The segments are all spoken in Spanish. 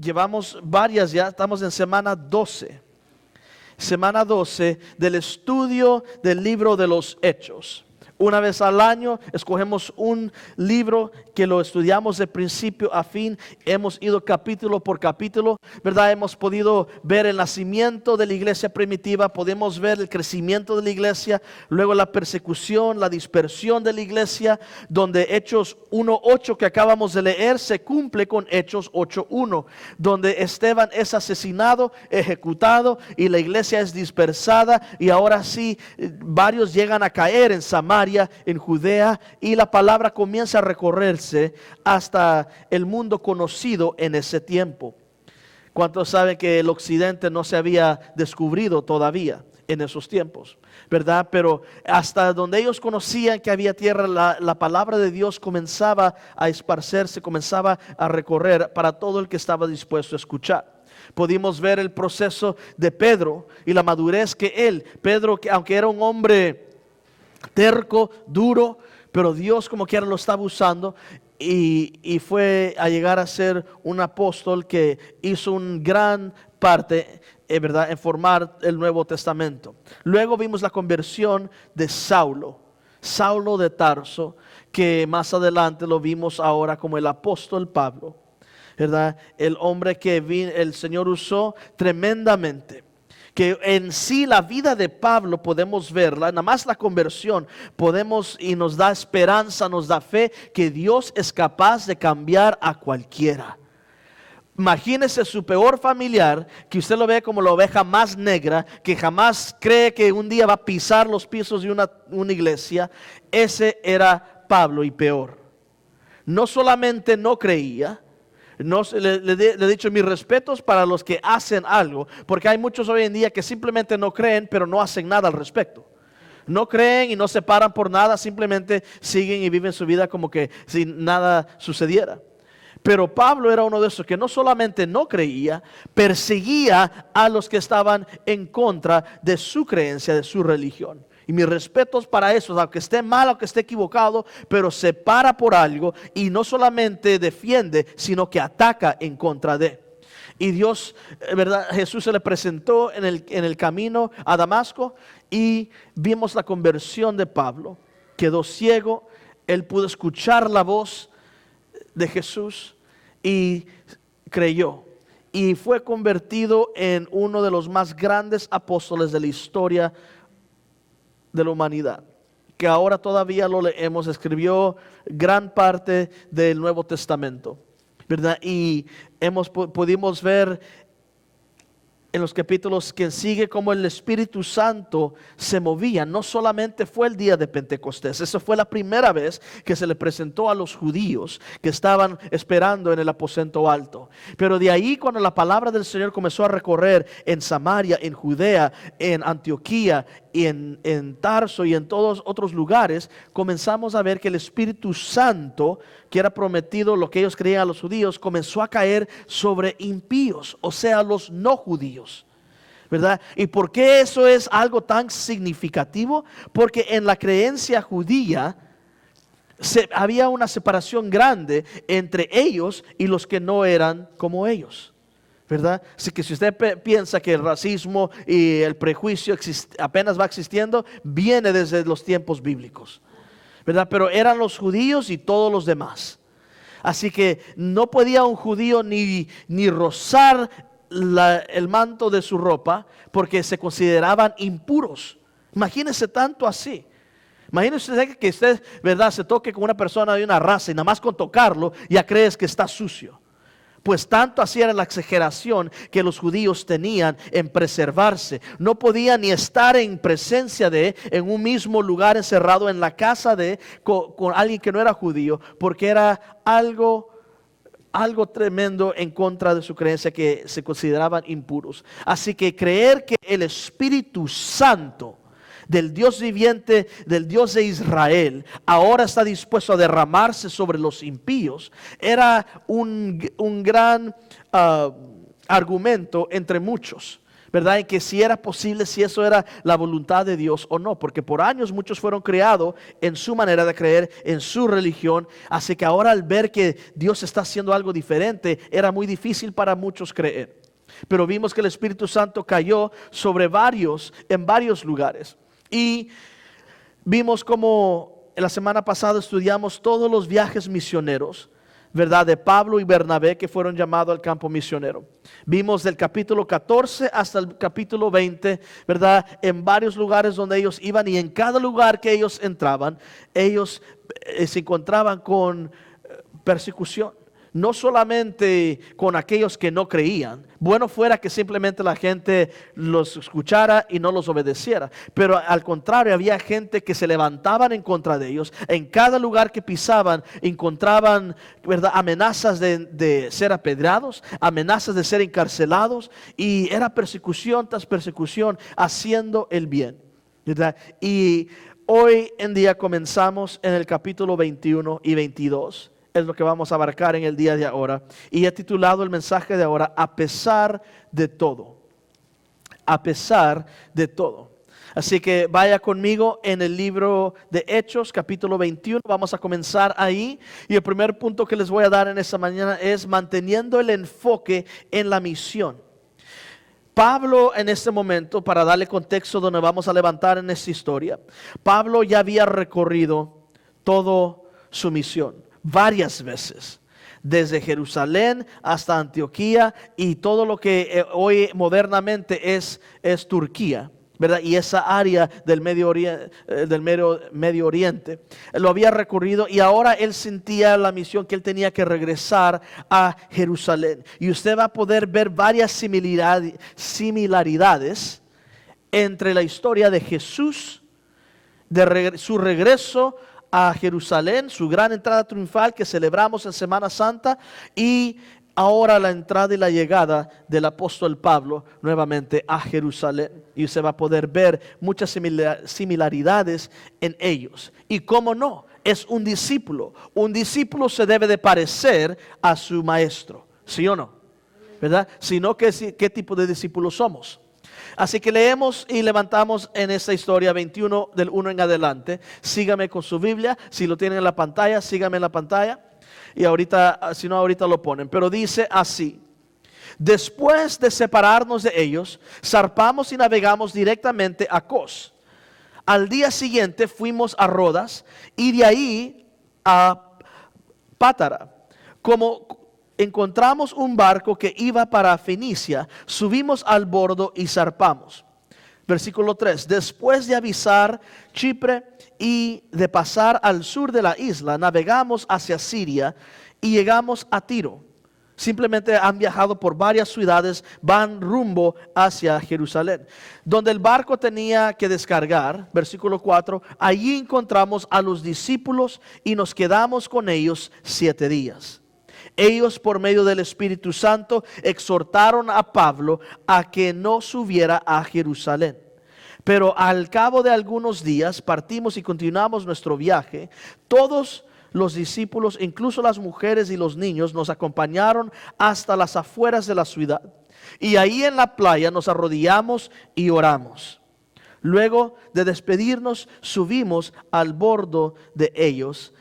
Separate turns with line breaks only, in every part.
llevamos varias ya, estamos en semana 12. Semana 12 del estudio del libro de los Hechos. Una vez al año escogemos un libro que lo estudiamos de principio a fin. Hemos ido capítulo por capítulo, ¿verdad? Hemos podido ver el nacimiento de la iglesia primitiva, podemos ver el crecimiento de la iglesia, luego la persecución, la dispersión de la iglesia, donde Hechos 1:8 que acabamos de leer se cumple con Hechos 8:1, donde Esteban es asesinado, ejecutado y la iglesia es dispersada, y ahora sí varios llegan a caer en Samaria, en Judea, y la palabra comienza a recorrerse hasta el mundo conocido en ese tiempo. ¿Cuántos saben que el occidente no se había descubierto todavía en esos tiempos, verdad? Pero hasta donde ellos conocían que había tierra, la palabra de Dios comenzaba a esparcerse, comenzaba a recorrer para todo el que estaba dispuesto a escuchar. Pudimos ver el proceso de Pedro y la madurez que Pedro, que aunque era un hombre terco, duro, pero Dios como quiera lo estaba usando, y fue a llegar a ser un apóstol que hizo una gran parte, ¿verdad?, en formar el Nuevo Testamento. Luego vimos la conversión de Saulo de Tarso, que más adelante lo vimos ahora como el apóstol Pablo, ¿verdad? El hombre que el Señor usó tremendamente. Que en sí la vida de Pablo podemos verla, nada más la conversión podemos, y nos da esperanza, nos da fe que Dios es capaz de cambiar a cualquiera. Imagínese su peor familiar, que usted lo ve como la oveja más negra, que jamás cree que un día va a pisar los pisos de una iglesia. Ese era Pablo, y peor. No solamente no creía. No, le he dicho mis respetos para los que hacen algo, porque hay muchos hoy en día que simplemente no creen, pero no hacen nada al respecto. No creen y no se paran por nada, simplemente siguen y viven su vida como que si nada sucediera. Pero Pablo era uno de esos que no solamente no creía, perseguía a los que estaban en contra de su creencia, de su religión. Y mis respetos para eso, aunque esté mal, aunque esté equivocado, pero se para por algo y no solamente defiende, sino que ataca en contra de. Y Dios, ¿verdad? Jesús se le presentó en el camino a Damasco, y vimos la conversión de Pablo. Quedó ciego, él pudo escuchar la voz de Jesús y creyó. Y fue convertido en uno de los más grandes apóstoles de la historia de la humanidad, que ahora todavía lo leemos. Escribió gran parte del Nuevo Testamento, ¿verdad? Y pudimos ver en los capítulos que sigue cómo el Espíritu Santo se movía. No solamente fue el día de Pentecostés, esa fue la primera vez que se le presentó a los judíos que estaban esperando en el aposento alto. Pero de ahí, cuando la palabra del Señor comenzó a recorrer en Samaria, en Judea, en Antioquía, y en Tarso y en todos otros lugares, comenzamos a ver que el Espíritu Santo, que era prometido lo que ellos creían a los judíos, comenzó a caer sobre impíos, o sea, los no judíos, ¿verdad? ¿Y por qué eso es algo tan significativo? Porque en la creencia judía había una separación grande entre ellos y los que no eran como ellos, ¿verdad? Así que si usted piensa que el racismo y el prejuicio apenas va existiendo, viene desde los tiempos bíblicos, ¿verdad? Pero eran los judíos y todos los demás. Así que no podía un judío ni rozar el manto de su ropa, porque se consideraban impuros. Imagínese tanto así. Imagínese que usted, ¿verdad?, se toque con una persona de una raza y nada más con tocarlo ya crees que está sucio. Pues tanto así era la exageración que los judíos tenían en preservarse. No podían ni estar en presencia en un mismo lugar, encerrado en la casa con alguien que no era judío, porque era algo tremendo en contra de su creencia, que se consideraban impuros. Así que creer que el Espíritu Santo del Dios viviente, del Dios de Israel, ahora está dispuesto a derramarse sobre los impíos, era un gran argumento entre muchos, ¿verdad? En que si era posible, si eso era la voluntad de Dios o no, porque por años muchos fueron creados en su manera de creer, en su religión, así que ahora al ver que Dios está haciendo algo diferente, era muy difícil para muchos creer. Pero vimos que el Espíritu Santo cayó sobre en varios lugares, y vimos como la semana pasada estudiamos todos los viajes misioneros, ¿verdad? De Pablo y Bernabé, que fueron llamados al campo misionero. Vimos del capítulo 14 hasta el capítulo 20, ¿verdad? En varios lugares donde ellos iban, y en cada lugar que ellos entraban, ellos se encontraban con persecución. No solamente con aquellos que no creían. Bueno fuera que simplemente la gente los escuchara y no los obedeciera. Pero al contrario, había gente que se levantaban en contra de ellos. En cada lugar que pisaban encontraban, ¿verdad?, amenazas de ser apedreados, amenazas de ser encarcelados. Y era persecución tras persecución haciendo el bien, ¿verdad? Y hoy en día comenzamos en el capítulo 21 y 22. Es lo que vamos a abarcar en el día de ahora. Y he titulado el mensaje de ahora, a pesar de todo. A pesar de todo. Así que vaya conmigo en el libro de Hechos, capítulo 21. Vamos a comenzar ahí. Y el primer punto que les voy a dar en esta mañana es manteniendo el enfoque en la misión. Pablo en este momento, para darle contexto donde vamos a levantar en esta historia, Pablo ya había recorrido toda su misión varias veces, desde Jerusalén hasta Antioquía y todo lo que hoy modernamente es Turquía, ¿verdad? Y esa área del Medio Oriente, lo había recorrido, y ahora él sentía la misión que él tenía que regresar a Jerusalén. Y usted va a poder ver varias similaridades entre la historia de Jesús, de su regreso a Jerusalén, su gran entrada triunfal que celebramos en Semana Santa, y ahora la entrada y la llegada del apóstol Pablo nuevamente a Jerusalén. Y usted va a poder ver muchas similaridades en ellos. Y cómo no, es un discípulo. Un discípulo se debe de parecer a su maestro, ¿sí o no? ¿Verdad? Si no, ¿qué tipo de discípulos somos? Así que leemos y levantamos en esta historia 21 del 1 en adelante. Sígame con su Biblia, si lo tienen en la pantalla, sígame en la pantalla. Y ahorita, si no, ahorita lo ponen. Pero dice así: después de separarnos de ellos, zarpamos y navegamos directamente a Cos. Al día siguiente fuimos a Rodas y de ahí a Pátara. Como encontramos un barco que iba para Fenicia, subimos al bordo y zarpamos. Versículo 3. Después de avisar Chipre y de pasar al sur de la isla, navegamos hacia Siria y llegamos a Tiro. Simplemente han viajado por varias ciudades, van rumbo hacia Jerusalén, donde el barco tenía que descargar. Versículo 4. Allí encontramos a los discípulos y nos quedamos con ellos 7 días. Ellos, por medio del Espíritu Santo, exhortaron a Pablo a que no subiera a Jerusalén. Pero al cabo de algunos días partimos y continuamos nuestro viaje. Todos los discípulos, incluso las mujeres y los niños, nos acompañaron hasta las afueras de la ciudad. Y ahí en la playa nos arrodillamos y oramos. Luego de despedirnos, subimos al bordo de ellos.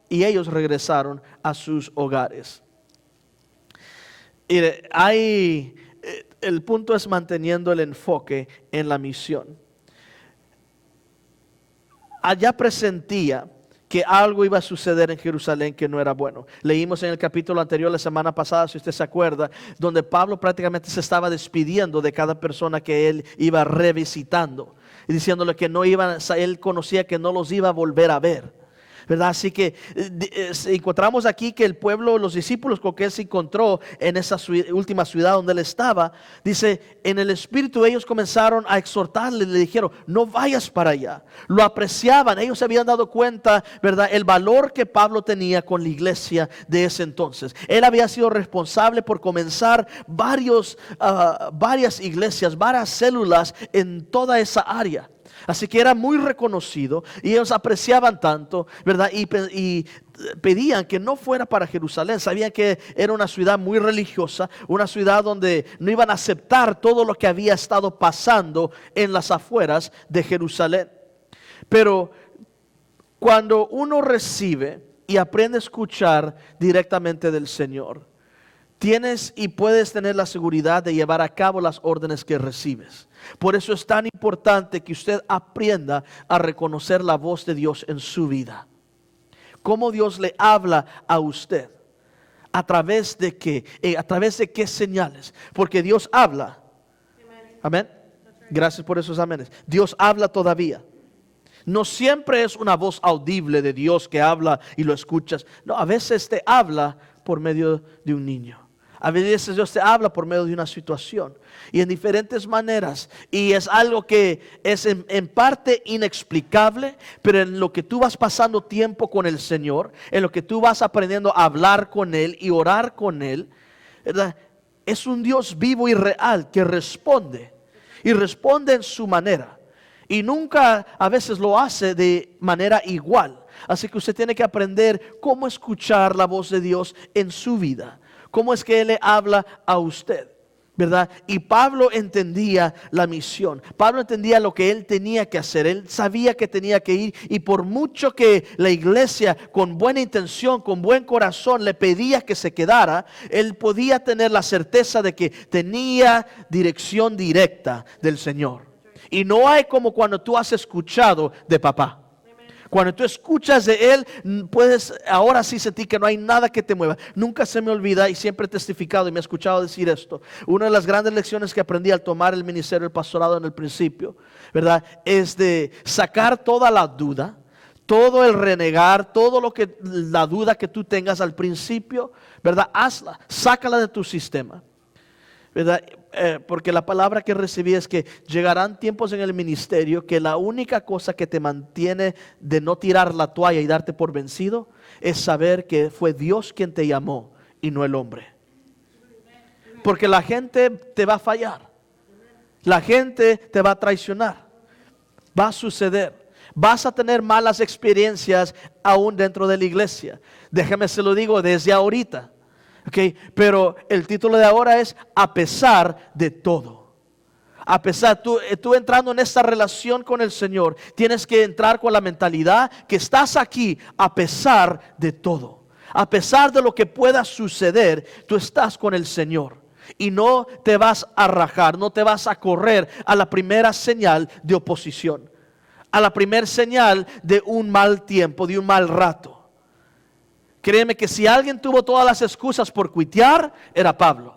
Ellos regresaron a sus hogares. Y el punto es manteniendo el enfoque en la misión. Allá presentía que algo iba a suceder en Jerusalén que no era bueno. Leímos en el capítulo anterior, la semana pasada, si usted se acuerda, donde Pablo prácticamente se estaba despidiendo de cada persona que él iba revisitando, y diciéndole que él conocía que no los iba a volver a ver, ¿verdad? Así que encontramos aquí que el pueblo, los discípulos con que él se encontró en esa última ciudad donde él estaba, dice, en el espíritu ellos comenzaron a exhortarle, le dijeron, no vayas para allá. Lo apreciaban, ellos se habían dado cuenta, ¿verdad?, el valor que Pablo tenía con la iglesia de ese entonces. Él había sido responsable por comenzar varias iglesias, varias células en toda esa área. Así que era muy reconocido y ellos apreciaban tanto, ¿verdad? Y pedían que no fuera para Jerusalén. Sabían que era una ciudad muy religiosa, una ciudad donde no iban a aceptar todo lo que había estado pasando en las afueras de Jerusalén. Pero cuando uno recibe y aprende a escuchar directamente del Señor, tienes y puedes tener la seguridad de llevar a cabo las órdenes que recibes. Por eso es tan importante que usted aprenda a reconocer la voz de Dios en su vida. Cómo Dios le habla a usted. ¿A través de qué? ¿A través de qué señales? Porque Dios habla. Amén. Gracias por esos amenes. Dios habla todavía. No siempre es una voz audible de Dios que habla y lo escuchas. No, a veces te habla por medio de un niño. A veces Dios te habla por medio de una situación y en diferentes maneras. Y es algo que es en parte inexplicable, pero en lo que tú vas pasando tiempo con el Señor, en lo que tú vas aprendiendo a hablar con Él y orar con Él, ¿verdad? Es un Dios vivo y real que responde y responde en su manera. Y nunca a veces lo hace de manera igual. Así que usted tiene que aprender cómo escuchar la voz de Dios en su vida. Cómo es que Él le habla a usted, ¿verdad? Y Pablo entendía la misión. Pablo entendía lo que él tenía que hacer. Él sabía que tenía que ir. Y por mucho que la iglesia con buena intención, con buen corazón le pedía que se quedara, él podía tener la certeza de que tenía dirección directa del Señor. Y no hay como cuando tú has escuchado de papá. Cuando tú escuchas de Él, puedes ahora sí sentir que no hay nada que te mueva. Nunca se me olvida y siempre he testificado y me he escuchado decir esto. Una de las grandes lecciones que aprendí al tomar el ministerio del pastorado en el principio, ¿verdad? Es de sacar toda la duda, todo el renegar, todo lo que la duda que tú tengas al principio, ¿verdad? Hazla, sácala de tu sistema, ¿verdad? Porque la palabra que recibí es que llegarán tiempos en el ministerio que la única cosa que te mantiene de no tirar la toalla y darte por vencido es saber que fue Dios quien te llamó y no el hombre. Porque la gente te va a fallar, la gente te va a traicionar, va a suceder. Vas a tener malas experiencias aún dentro de la iglesia. Déjame se lo digo desde ahorita. Okay, pero el título de ahora es a pesar de todo. A pesar, tú entrando en esta relación con el Señor, tienes que entrar con la mentalidad que estás aquí a pesar de todo. A pesar de lo que pueda suceder, tú estás con el Señor. Y no te vas a rajar, no te vas a correr a la primera señal de oposición, a la primera señal de un mal tiempo, de un mal rato. Créeme que si alguien tuvo todas las excusas por cuitear, era Pablo.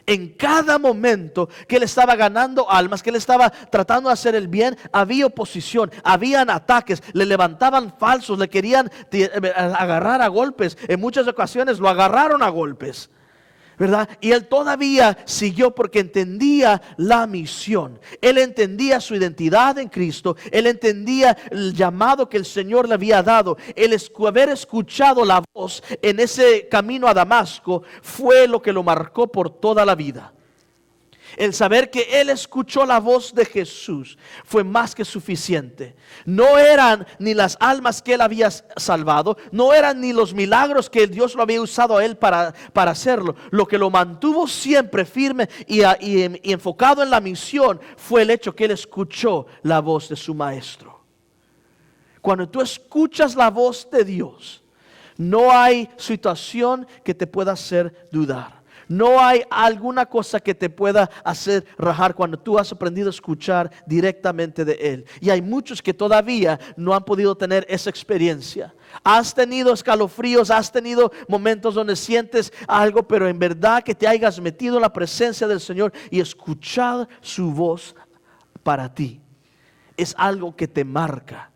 En cada momento que él estaba ganando almas, que él estaba tratando de hacer el bien, había oposición, habían ataques, le levantaban falsos, le querían agarrar a golpes. En muchas ocasiones lo agarraron a golpes, ¿verdad? Y él todavía siguió porque entendía la misión. Él entendía su identidad en Cristo. Él entendía el llamado que el Señor le había dado. El haber escuchado la voz en ese camino a Damasco fue lo que lo marcó por toda la vida. El saber que él escuchó la voz de Jesús fue más que suficiente. No eran ni las almas que él había salvado, no eran ni los milagros que Dios lo había usado a él para hacerlo. Lo que lo mantuvo siempre firme y enfocado en la misión fue el hecho que él escuchó la voz de su maestro. Cuando tú escuchas la voz de Dios, no hay situación que te pueda hacer dudar. No hay alguna cosa que te pueda hacer rajar cuando tú has aprendido a escuchar directamente de Él. Y hay muchos que todavía no han podido tener esa experiencia. Has tenido escalofríos, has tenido momentos donde sientes algo, pero en verdad que te hayas metido en la presencia del Señor y escuchado su voz para ti. Es algo que te marca.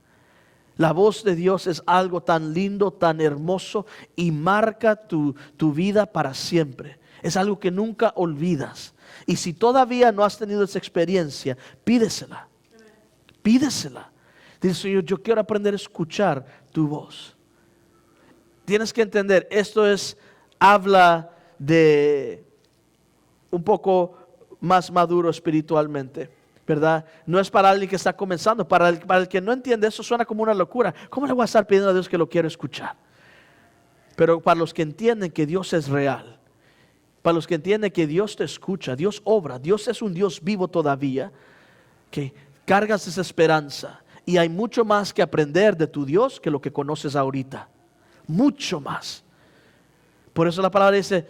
La voz de Dios es algo tan lindo, tan hermoso y marca tu vida para siempre. Es algo que nunca olvidas. Y si todavía no has tenido esa experiencia, pídesela. Pídesela. Dice, Señor, yo quiero aprender a escuchar tu voz. Tienes que entender, esto habla de un poco más maduro espiritualmente. ¿verdad? No es para alguien que está comenzando. Para el que no entiende, eso suena como una locura. ¿Cómo le voy a estar pidiendo a Dios que lo quiero escuchar? Pero para los que entienden que Dios es real, para los que entienden que Dios te escucha, Dios obra, Dios es un Dios vivo todavía, que cargas esa esperanza. Y hay mucho más que aprender de tu Dios que lo que conoces ahorita. Mucho más. Por eso la palabra dice,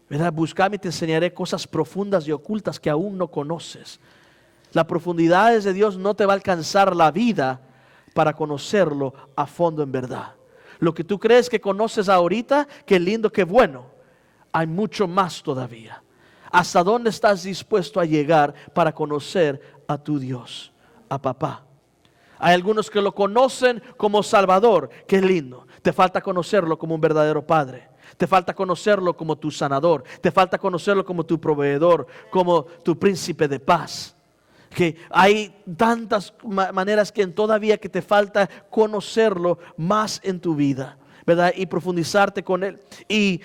¿verdad? Buscame y te enseñaré cosas profundas y ocultas que aún no conoces. Las profundidades de Dios no te va a alcanzar la vida para conocerlo a fondo en verdad. Lo que tú crees que conoces ahorita, qué lindo, qué bueno. Hay mucho más todavía. ¿Hasta dónde estás dispuesto a llegar para conocer a tu Dios, a papá? Hay algunos que lo conocen como Salvador, qué lindo. Te falta conocerlo como un verdadero Padre. Te falta conocerlo como tu sanador. Te falta conocerlo como tu proveedor, como tu príncipe de paz. Que hay tantas maneras que todavía que te falta conocerlo más en tu vida, ¿verdad? Y profundizarte con Él. Y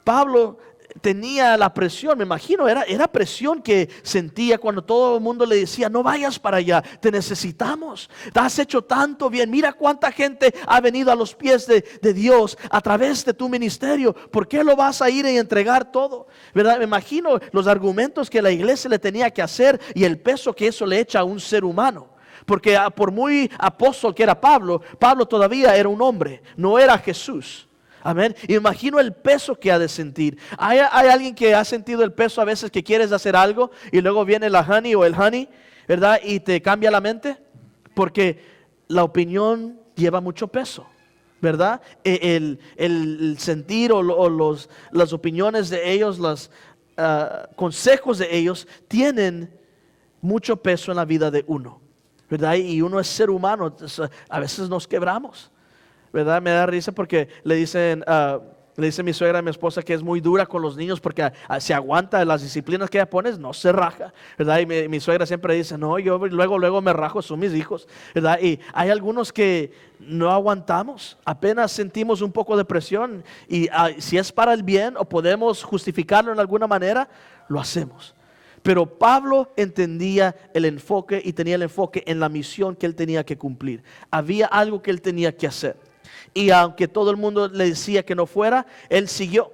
Pablo tenía la presión, me imagino, era presión que sentía cuando todo el mundo le decía, no vayas para allá, te necesitamos, te has hecho tanto bien, mira cuánta gente ha venido a los pies de Dios a través de tu ministerio, ¿por qué lo vas a ir y entregar todo? ¿Verdad? Me imagino los argumentos que la iglesia le tenía que hacer y el peso que eso le echa a un ser humano. Porque por muy apóstol que era Pablo, Pablo todavía era un hombre, no era Jesús. Amén. Imagino el peso que ha de sentir. ¿Hay alguien que ha sentido el peso a veces que quieres hacer algo y luego viene la honey o el honey, ¿verdad? Y te cambia la mente? Porque la opinión lleva mucho peso, ¿verdad? El sentir o las opiniones de ellos, los consejos de ellos tienen mucho peso en la vida de uno, ¿verdad? Y uno es ser humano, entonces, a veces nos quebramos, ¿verdad? Me da risa porque le dice mi suegra a mi esposa que es muy dura con los niños porque se aguanta las disciplinas que ella pone, no se raja, ¿verdad? Y mi suegra siempre dice, no, yo luego me rajo, son mis hijos, ¿verdad? Y hay algunos que no aguantamos, apenas sentimos un poco de presión y si es para el bien o podemos justificarlo en alguna manera, lo hacemos. Pero Pablo entendía el enfoque y tenía el enfoque en la misión que él tenía que cumplir. Había algo que él tenía que hacer. Y aunque todo el mundo le decía que no fuera, él siguió.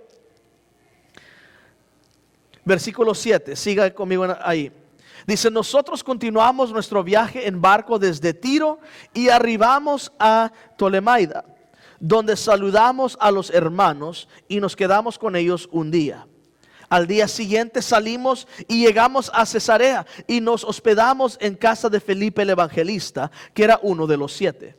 Versículo 7, siga conmigo ahí. Dice, nosotros continuamos nuestro viaje en barco desde Tiro y arribamos a Tolemaida, donde saludamos a los hermanos y nos quedamos con ellos un día. Al día siguiente salimos y llegamos a Cesarea y nos hospedamos en casa de Felipe el evangelista, que era uno de los 7.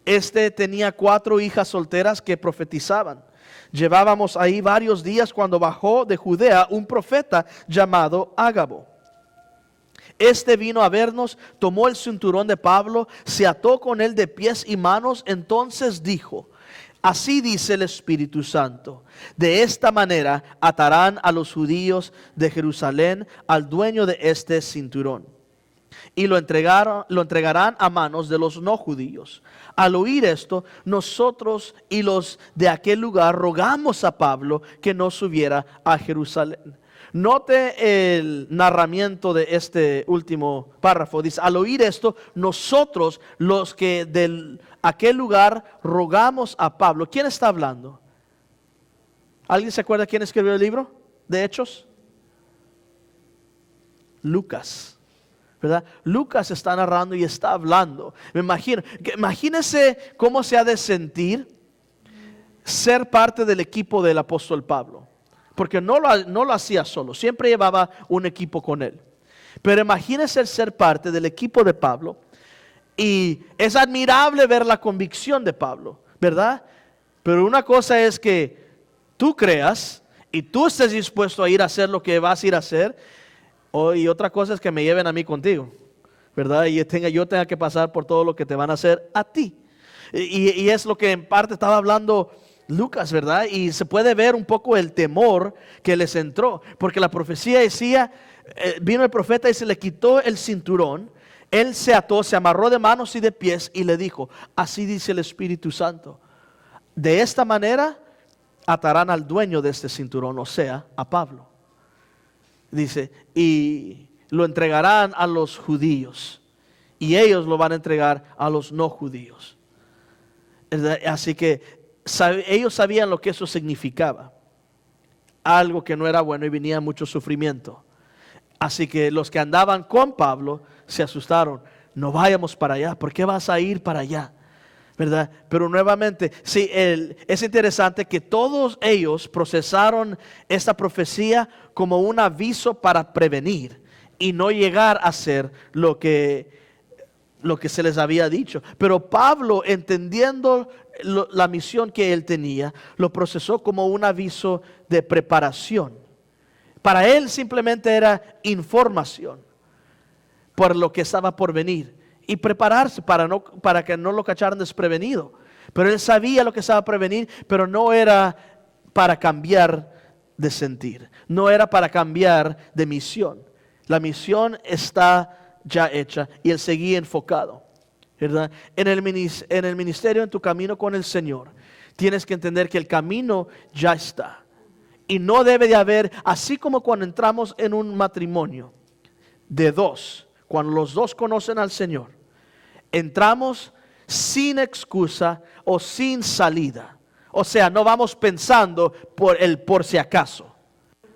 Este tenía 4 hijas solteras que profetizaban. Llevábamos ahí varios días cuando bajó de Judea un profeta llamado Ágabo. Este vino a vernos, tomó el cinturón de Pablo, se ató con él de pies y manos, entonces dijo, así dice el Espíritu Santo, de esta manera atarán a los judíos de Jerusalén al dueño de este cinturón y lo entregarán a manos de los no judíos. Al oír esto, nosotros y los de aquel lugar rogamos a Pablo que no subiera a Jerusalén. Note el narramiento de este último párrafo. Dice, al oír esto, nosotros los que de aquel lugar rogamos a Pablo. ¿Quién está hablando? ¿Alguien se acuerda quién escribió el libro de Hechos? Lucas. ¿Verdad? Lucas está narrando y está hablando. Imagínense cómo se ha de sentir ser parte del equipo del apóstol Pablo. Porque no lo hacía solo, siempre llevaba un equipo con él. Pero imagínense ser parte del equipo de Pablo. Y es admirable ver la convicción de Pablo, ¿verdad? Pero una cosa es que tú creas y tú estés dispuesto a ir a hacer lo que vas a ir a hacer. Y otra cosa es que me lleven a mí contigo, ¿verdad? Y yo tenga que pasar por todo lo que te van a hacer a ti. Y es lo que en parte estaba hablando Lucas, ¿verdad? Y se puede ver un poco el temor que les entró, porque la profecía decía, vino el profeta y se le quitó el cinturón, él se ató, se amarró de manos y de pies y le dijo, así dice el Espíritu Santo, de esta manera atarán al dueño de este cinturón, o sea, a Pablo. Dice, y lo entregarán a los judíos y ellos lo van a entregar a los no judíos. Así que ellos sabían lo que eso significaba, algo que no era bueno y venía mucho sufrimiento. Así que los que andaban con Pablo se asustaron. No vayamos para allá. ¿Por qué vas a ir para allá? ¿Verdad? Pero nuevamente, sí, es interesante que todos ellos procesaron esta profecía como un aviso para prevenir y no llegar a ser lo que se les había dicho. Pero Pablo, entendiendo la misión que él tenía, lo procesó como un aviso de preparación. Para él simplemente era información por lo que estaba por venir y prepararse para que no lo cacharan desprevenido. Pero él sabía lo que estaba por venir, pero no era para cambiar de sentir, no era para cambiar de misión. La misión está ya hecha y él seguía enfocado, ¿verdad? En el ministerio, en tu camino con el Señor, tienes que entender que el camino ya está. Y no debe de haber, así como cuando entramos en un matrimonio de dos, cuando los dos conocen al Señor, entramos sin excusa o sin salida. O sea, no vamos pensando por si acaso,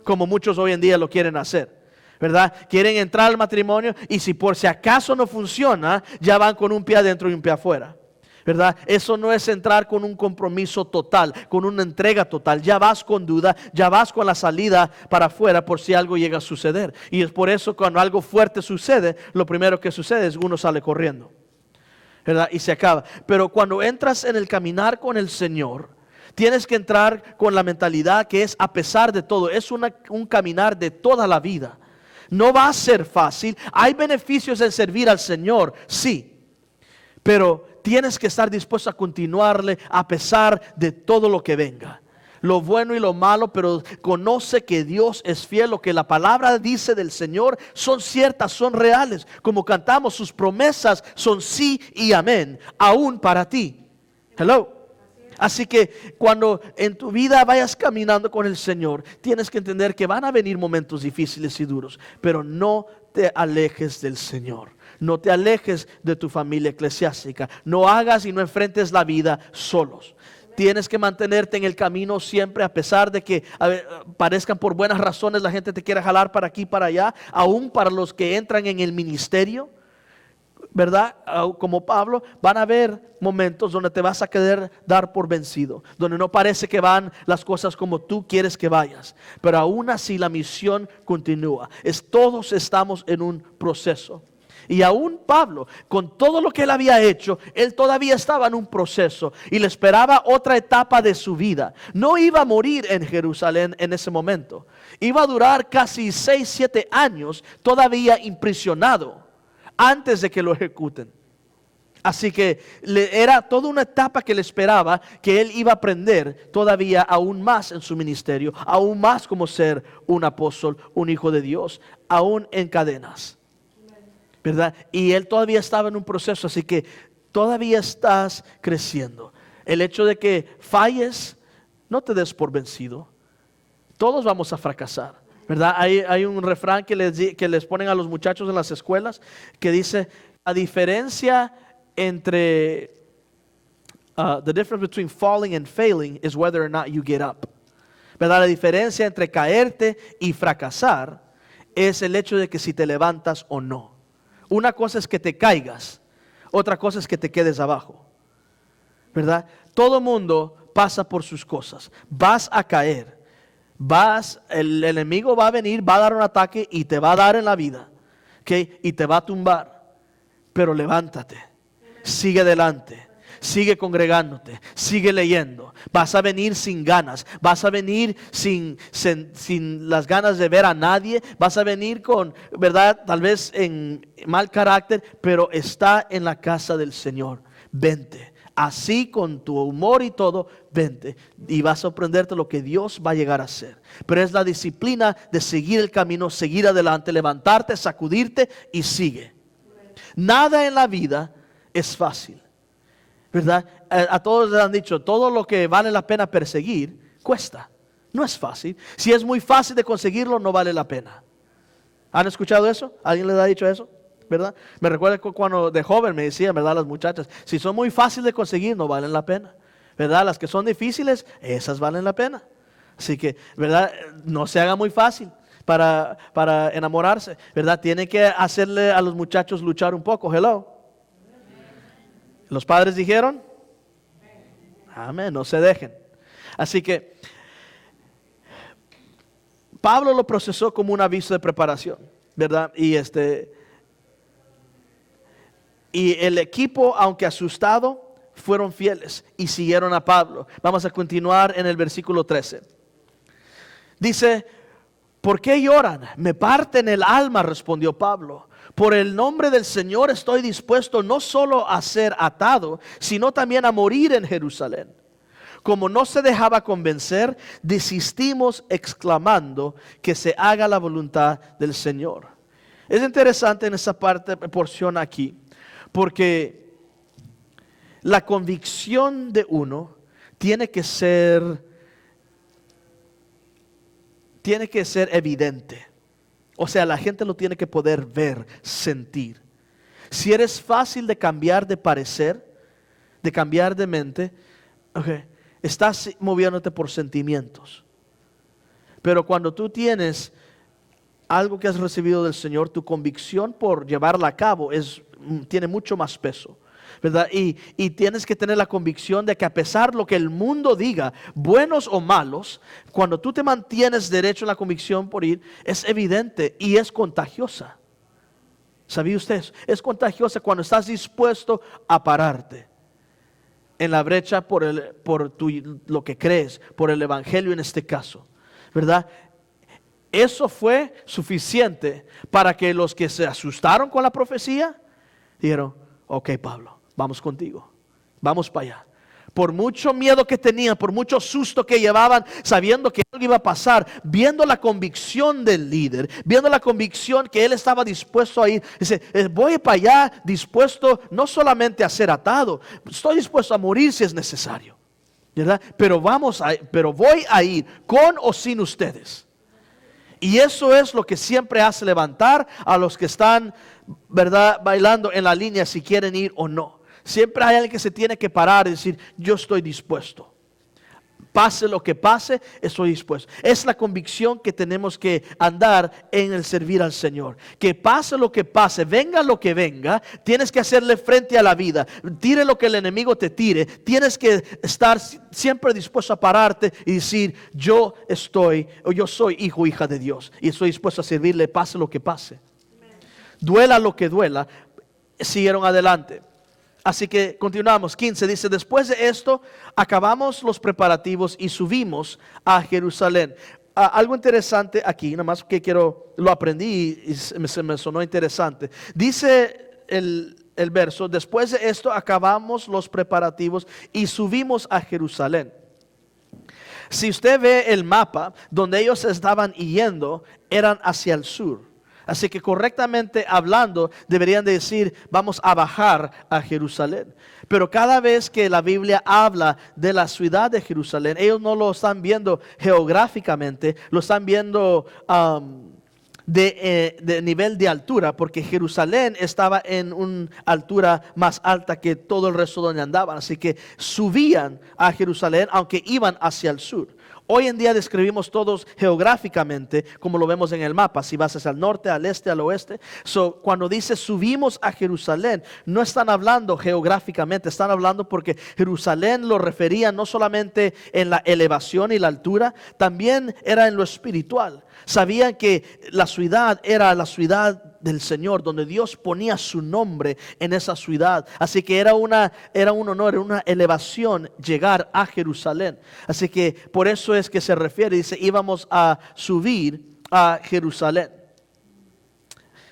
como muchos hoy en día lo quieren hacer, ¿verdad? Quieren entrar al matrimonio y si por si acaso no funciona, ya van con un pie adentro y un pie afuera, ¿verdad? Eso no es entrar con un compromiso total, con una entrega total. Ya vas con duda, ya vas con la salida para afuera por si algo llega a suceder. Y es por eso cuando algo fuerte sucede, lo primero que sucede es uno sale corriendo, ¿verdad? Y se acaba. Pero cuando entras en el caminar con el Señor, tienes que entrar con la mentalidad que es a pesar de todo. Es un caminar de toda la vida. No va a ser fácil. Hay beneficios en servir al Señor, sí. Pero tienes que estar dispuesto a continuarle a pesar de todo lo que venga. Lo bueno y lo malo, pero conoce que Dios es fiel. Lo que la palabra dice del Señor son ciertas, son reales. Como cantamos, sus promesas son sí y amén, aún para ti. Hello. Así que cuando en tu vida vayas caminando con el Señor, tienes que entender que van a venir momentos difíciles y duros, pero no te alejes del Señor. No te alejes de tu familia eclesiástica. No hagas y no enfrentes la vida solos. Tienes que mantenerte en el camino siempre, a pesar de que parezcan por buenas razones la gente te quiera jalar para aquí y para allá, aún para los que entran en el ministerio, ¿verdad? Como Pablo, van a haber momentos donde te vas a querer dar por vencido, donde no parece que van las cosas como tú quieres que vayas, pero aún así la misión continúa. Todos estamos en un proceso. Y aún Pablo, con todo lo que él había hecho, él todavía estaba en un proceso y le esperaba otra etapa de su vida. No iba a morir en Jerusalén en ese momento. Iba a durar casi 6-7 años todavía imprisionado antes de que lo ejecuten. Así que era toda una etapa que le esperaba, que él iba a aprender todavía aún más en su ministerio, aún más como ser un apóstol, un hijo de Dios, aún en cadenas, ¿verdad? Y él todavía estaba en un proceso, así que todavía estás creciendo. El hecho de que falles, no te des por vencido. Todos vamos a fracasar, ¿verdad? Hay un refrán que les ponen a los muchachos en las escuelas que dice: la diferencia entre the difference between falling and failing is whether or not you get up, ¿verdad? La diferencia entre caerte y fracasar es el hecho de que si te levantas o no. Una cosa es que te caigas, otra cosa es que te quedes abajo, ¿verdad? Todo mundo pasa por sus cosas. Vas a caer, el enemigo va a venir, va a dar un ataque y te va a dar en la vida, ¿okay? Y te va a tumbar, pero levántate, sigue adelante. Sigue congregándote, sigue leyendo. Vas a venir sin ganas, vas a venir sin las ganas de ver a nadie, vas a venir con, ¿verdad? Tal vez en mal carácter, pero está en la casa del Señor. Vente, así con tu humor y todo, vente y vas a sorprenderte lo que Dios va a llegar a hacer. Pero es la disciplina de seguir el camino, seguir adelante, levantarte, sacudirte y sigue. Nada en la vida es fácil, ¿verdad? A todos les han dicho, todo lo que vale la pena perseguir, cuesta. No es fácil. Si es muy fácil de conseguirlo, no vale la pena. ¿Han escuchado eso? ¿Alguien les ha dicho eso? ¿Verdad? Me recuerda cuando de joven me decían, ¿verdad? Las muchachas, si son muy fáciles de conseguir, no valen la pena. ¿Verdad? Las que son difíciles, esas valen la pena. Así que, ¿verdad? No se haga muy fácil para enamorarse, ¿verdad? Tiene que hacerle a los muchachos luchar un poco. Hello. Los padres dijeron, amén, no se dejen. Así que Pablo lo procesó como un aviso de preparación, ¿verdad? Y el equipo, aunque asustado, fueron fieles y siguieron a Pablo. Vamos a continuar en el versículo 13. Dice, ¿por qué lloran? Me parten el alma, respondió Pablo. Por el nombre del Señor estoy dispuesto no solo a ser atado, sino también a morir en Jerusalén. Como no se dejaba convencer, desistimos exclamando que se haga la voluntad del Señor. Es interesante en esa porción aquí, porque la convicción de uno tiene que ser evidente. O sea, la gente lo tiene que poder ver, sentir. Si eres fácil de cambiar de parecer, de cambiar de mente, estás moviéndote por sentimientos. Pero cuando tú tienes algo que has recibido del Señor, tu convicción por llevarla a cabo tiene mucho más peso, ¿verdad? Y tienes que tener la convicción de que a pesar de lo que el mundo diga, buenos o malos, cuando tú te mantienes derecho en la convicción por ir, es evidente y es contagiosa. ¿Sabía usted eso? Es contagiosa cuando estás dispuesto a pararte en la brecha por lo que crees, por el evangelio en este caso, ¿verdad? Eso fue suficiente para que los que se asustaron con la profecía dijeron, ok, Pablo, vamos contigo, vamos para allá. Por mucho miedo que tenían, por mucho susto que llevaban, sabiendo que algo iba a pasar, viendo la convicción del líder, viendo la convicción que él estaba dispuesto a ir, dice, voy para allá dispuesto no solamente a ser atado, estoy dispuesto a morir si es necesario, ¿verdad? Pero voy a ir con o sin ustedes. Y eso es lo que siempre hace levantar a los que están, ¿verdad?, bailando en la línea si quieren ir o no. Siempre hay alguien que se tiene que parar y decir, yo estoy dispuesto. Pase lo que pase, estoy dispuesto. Es la convicción que tenemos que andar en el servir al Señor. Que pase lo que pase, venga lo que venga, tienes que hacerle frente a la vida. Tire lo que el enemigo te tire. Tienes que estar siempre dispuesto a pararte y decir, yo soy hijo o hija de Dios. Y estoy dispuesto a servirle, pase lo que pase. Duela lo que duela. Siguieron adelante. Así que continuamos. 15 dice, después de esto acabamos los preparativos y subimos a Jerusalén. Algo interesante aquí, nada más que lo aprendí y se me sonó interesante. Dice el verso, después de esto acabamos los preparativos y subimos a Jerusalén. Si usted ve el mapa, donde ellos estaban yendo, eran hacia el sur. Así que correctamente hablando, deberían decir, vamos a bajar a Jerusalén. Pero cada vez que la Biblia habla de la ciudad de Jerusalén, ellos no lo están viendo geográficamente, lo están viendo de nivel de altura, porque Jerusalén estaba en una altura más alta que todo el resto donde andaban. Así que subían a Jerusalén, aunque iban hacia el sur. Hoy en día describimos todos geográficamente, como lo vemos en el mapa, si vas hacia el norte, al este, al oeste. Cuando dice subimos a Jerusalén, no están hablando geográficamente, están hablando porque Jerusalén lo refería no solamente en la elevación y la altura, también era en lo espiritual. Sabían que la ciudad era la ciudad del Señor, donde Dios ponía su nombre en esa ciudad. Así que era un honor, era una elevación llegar a Jerusalén. Así que por eso es que se refiere, dice, íbamos a subir a Jerusalén.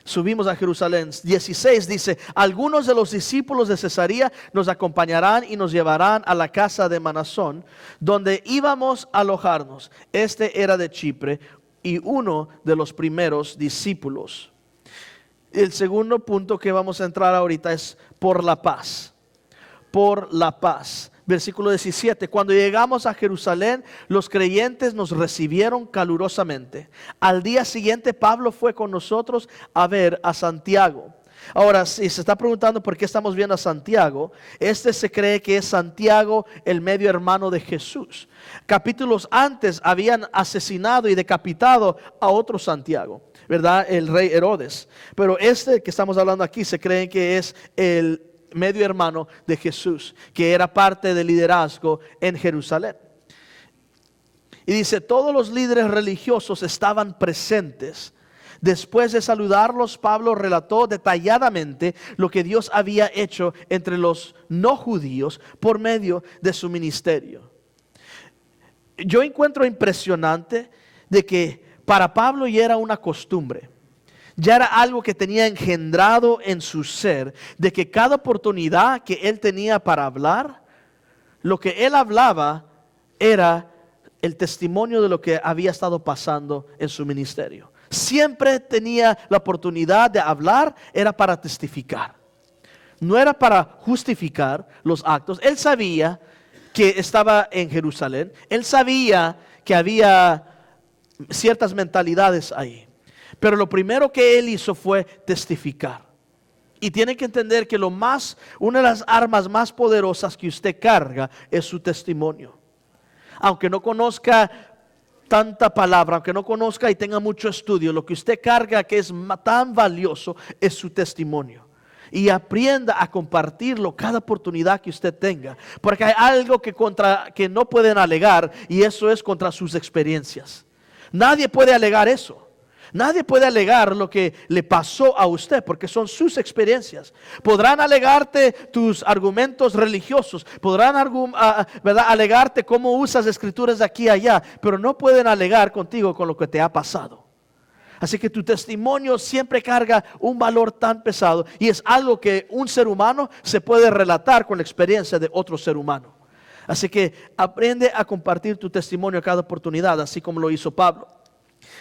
Subimos a Jerusalén. 16 dice, algunos de los discípulos de Cesarea nos acompañarán y nos llevarán a la casa de Manasón, donde íbamos a alojarnos. Este era de Chipre y uno de los primeros discípulos. El segundo punto que vamos a entrar ahorita es por la paz. Por la paz. Versículo 17, cuando llegamos a Jerusalén, los creyentes nos recibieron calurosamente. Al día siguiente, Pablo fue con nosotros a ver a Santiago. Ahora, si se está preguntando por qué estamos viendo a Santiago, se cree que es Santiago, el medio hermano de Jesús. Capítulos antes habían asesinado y decapitado a otro Santiago, ¿verdad? El rey Herodes. Pero que estamos hablando aquí se cree que es el medio hermano de Jesús, que era parte del liderazgo en Jerusalén. Y dice, todos los líderes religiosos estaban presentes. Después de saludarlos, Pablo relató detalladamente lo que Dios había hecho entre los no judíos por medio de su ministerio. Yo encuentro impresionante de que para Pablo ya era una costumbre, ya era algo que tenía engendrado en su ser, de que cada oportunidad que él tenía para hablar, lo que él hablaba era el testimonio de lo que había estado pasando en su ministerio. Siempre tenía la oportunidad de hablar, era para testificar. No era para justificar los actos. Él sabía que estaba en Jerusalén. Él sabía que había ciertas mentalidades ahí. Pero lo primero que él hizo fue testificar. Y tiene que entender que una de las armas más poderosas que usted carga es su testimonio. Aunque no conozca tanta palabra, aunque no conozca y tenga mucho estudio, lo que usted carga que es tan valioso es su testimonio. Y aprenda a compartirlo cada oportunidad que usted tenga, porque hay algo que no pueden alegar, y eso es contra sus experiencias. Nadie puede alegar eso. Nadie puede alegar lo que le pasó a usted, porque son sus experiencias. Podrán alegarte tus argumentos religiosos, podrán ¿verdad? alegarte cómo usas escrituras de aquí a allá, pero no pueden alegar contigo con lo que te ha pasado. Así que tu testimonio siempre carga un valor tan pesado, y es algo que un ser humano se puede relatar con la experiencia de otro ser humano. Así que aprende a compartir tu testimonio a cada oportunidad, así como lo hizo Pablo.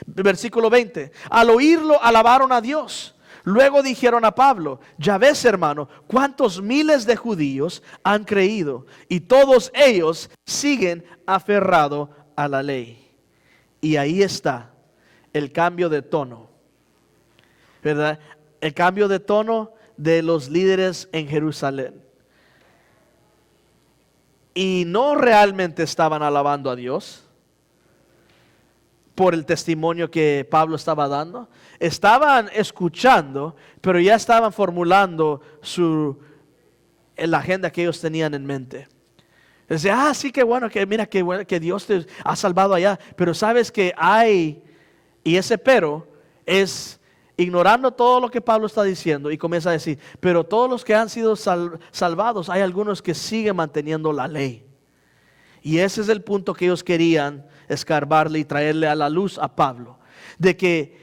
Versículo 20, al oírlo alabaron a Dios. Luego dijeron a Pablo, ya ves, hermano, cuántos miles de judíos han creído, y todos ellos siguen aferrados a la ley. Y ahí está el cambio de tono, ¿verdad? El cambio de tono de los líderes en Jerusalén. Y no realmente estaban alabando a Dios por el testimonio que Pablo estaba dando. Estaban escuchando, pero ya estaban formulando la agenda que ellos tenían en mente. Decía, sí, qué bueno, mira, qué bueno que Dios te ha salvado allá. Pero sabes que y ese pero es ignorando todo lo que Pablo está diciendo, y comienza a decir, pero todos los que han sido salvados, hay algunos que siguen manteniendo la ley. Y ese es el punto que ellos querían escarbarle y traerle a la luz a Pablo, de que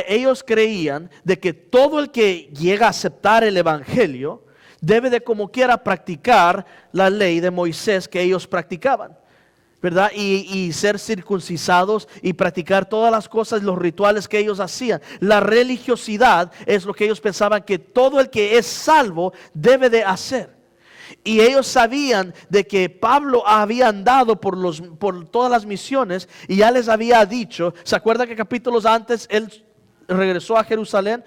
ellos creían de que todo el que llega a aceptar el evangelio debe de como quiera practicar la ley de Moisés que ellos practicaban, ¿verdad? Y ser circuncisados y practicar todas las cosas, los rituales que ellos hacían. La religiosidad es lo que ellos pensaban que todo el que es salvo debe de hacer. Y ellos sabían de que Pablo había andado por todas las misiones, y ya les había dicho. ¿Se acuerdan que capítulos antes él regresó a Jerusalén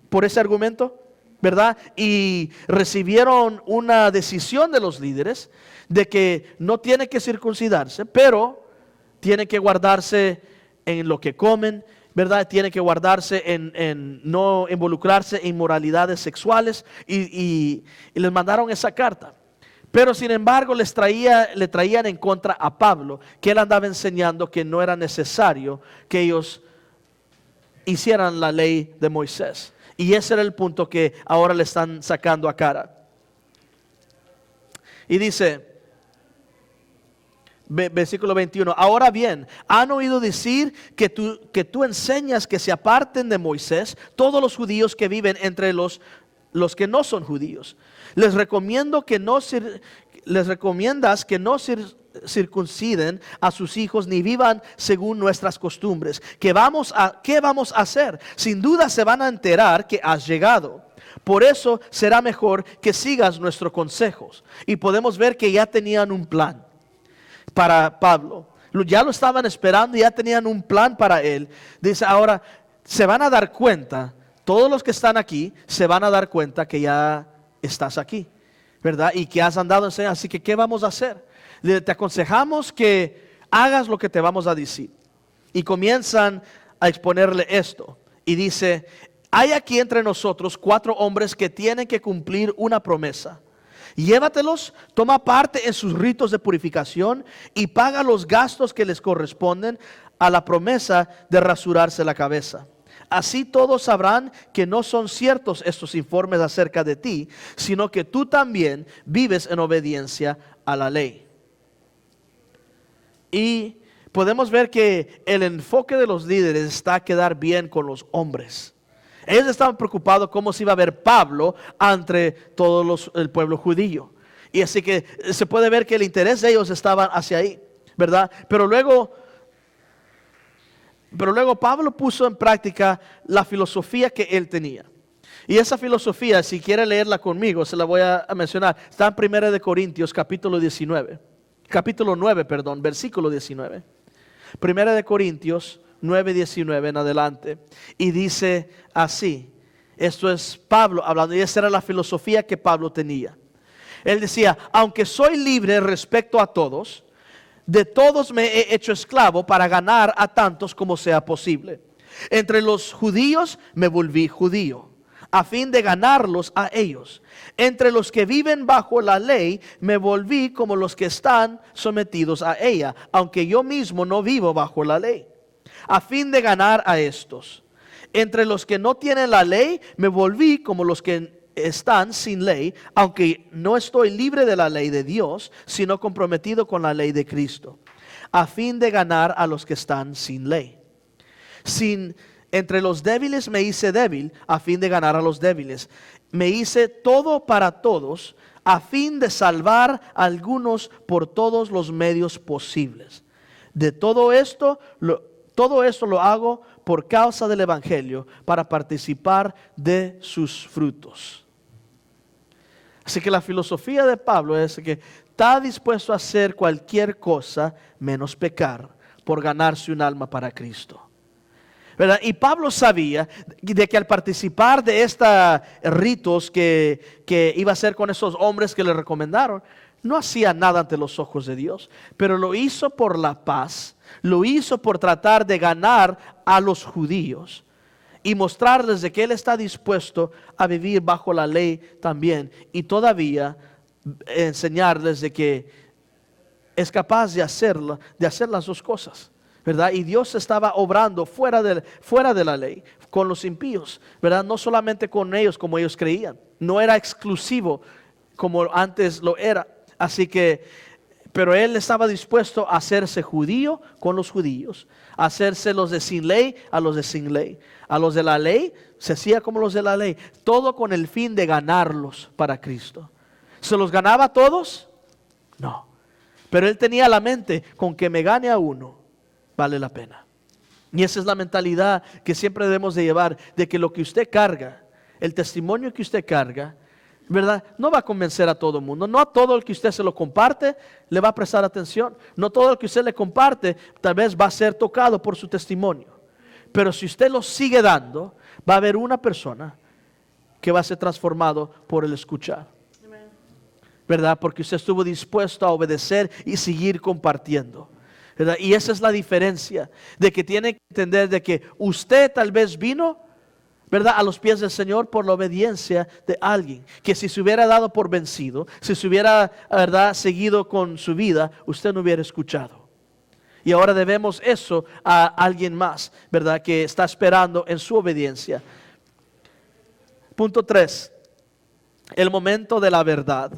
por ese argumento? ¿Verdad? Y recibieron una decisión de los líderes de que no tiene que circuncidarse, pero tiene que guardarse en lo que comen, ¿verdad? Tiene que guardarse en no involucrarse en inmoralidades sexuales, y les mandaron esa carta. Pero sin embargo le traían en contra a Pablo, que él andaba enseñando que no era necesario que ellos hicieran la ley de Moisés. Y ese era el punto que ahora le están sacando a cara. Y dice, versículo 21, ahora bien, han oído decir que tú enseñas que se aparten de Moisés todos los judíos que viven entre los que no son judíos. Les recomiendas que no circunciden a sus hijos ni vivan según nuestras costumbres. ¿Qué vamos a hacer? Sin duda se van a enterar que has llegado. Por eso será mejor que sigas nuestros consejos. Y podemos ver que ya tenían un plan para Pablo. Ya lo estaban esperando y ya tenían un plan para él. Dice, ahora se van a dar cuenta, todos los que están aquí se van a dar cuenta que ya estás aquí, ¿verdad? Y que has andado enseñando. Así que, ¿qué vamos a hacer? Te aconsejamos que hagas lo que te vamos a decir. Y comienzan a exponerle esto. Y dice, hay aquí entre nosotros 4 hombres que tienen que cumplir una promesa. Llévatelos, toma parte en sus ritos de purificación y paga los gastos que les corresponden a la promesa de rasurarse la cabeza. Así todos sabrán que no son ciertos estos informes acerca de ti, sino que tú también vives en obediencia a la ley. Y podemos ver que el enfoque de los líderes está a quedar bien con los hombres. Ellos estaban preocupados cómo se iba a ver Pablo ante todo el pueblo judío. Y así que se puede ver que el interés de ellos estaba hacia ahí, ¿verdad? Pero luego Pablo puso en práctica la filosofía que él tenía. Y esa filosofía, si quiere leerla conmigo, se la voy a mencionar. Está en 1 Corintios capítulo 9, versículo 19. 1 Corintios 9:19 en adelante. Y dice así, esto es Pablo hablando, y esa era la filosofía que Pablo tenía. Él decía, aunque soy libre respecto a todos, de todos me he hecho esclavo para ganar a tantos como sea posible. Entre los judíos me volví judío, a fin de ganarlos a ellos. Entre los que viven bajo la ley me volví como los que están sometidos a ella, aunque yo mismo no vivo bajo la ley, a fin de ganar a estos. Entre los que no tienen la ley me volví como los que están sin ley, aunque no estoy libre de la ley de Dios, sino comprometido con la ley de Cristo, a fin de ganar a los que están sin ley. Entre los débiles me hice débil, a fin de ganar a los débiles. Me hice todo para todos, a fin de salvar a algunos por todos los medios posibles. De todo esto lo hago por causa del Evangelio, para participar de sus frutos. Así que la filosofía de Pablo es que está dispuesto a hacer cualquier cosa menos pecar por ganarse un alma para Cristo, ¿verdad? Y Pablo sabía de que al participar de estos ritos que iba a hacer con esos hombres que le recomendaron, no hacía nada ante los ojos de Dios, pero lo hizo por la paz, lo hizo por tratar de ganar a los judíos y mostrarles de que él está dispuesto a vivir bajo la ley también, y todavía enseñarles de que es capaz de hacer las dos cosas, ¿verdad? Y Dios estaba obrando fuera de la ley con los impíos, ¿verdad? No solamente con ellos como ellos creían, no era exclusivo como antes lo era. Así que, pero él estaba dispuesto a hacerse judío con los judíos, a hacerse los de sin ley a los de sin ley. A los de la ley se hacía como los de la ley, todo con el fin de ganarlos para Cristo. ¿Se los ganaba a todos? No. Pero él tenía la mente, con que me gane a uno, vale la pena. Y esa es la mentalidad que siempre debemos de llevar, de que lo que usted carga, el testimonio que usted carga, ¿verdad? No va a convencer a todo el mundo. No a todo el que usted se lo comparte le va a prestar atención. No todo el que usted le comparte tal vez va a ser tocado por su testimonio. Pero si usted lo sigue dando, va a haber una persona que va a ser transformado por el escuchar, ¿verdad? Porque usted estuvo dispuesto a obedecer y seguir compartiendo, ¿verdad? Y esa es la diferencia, de que tiene que entender de que usted tal vez vino, ¿verdad?, a los pies del Señor por la obediencia de alguien, que si se hubiera dado por vencido, si se hubiera, ¿verdad?, seguido con su vida, usted no hubiera escuchado. Y ahora debemos eso a alguien más, ¿verdad?, que está esperando en su obediencia. Punto 3. El momento de la verdad.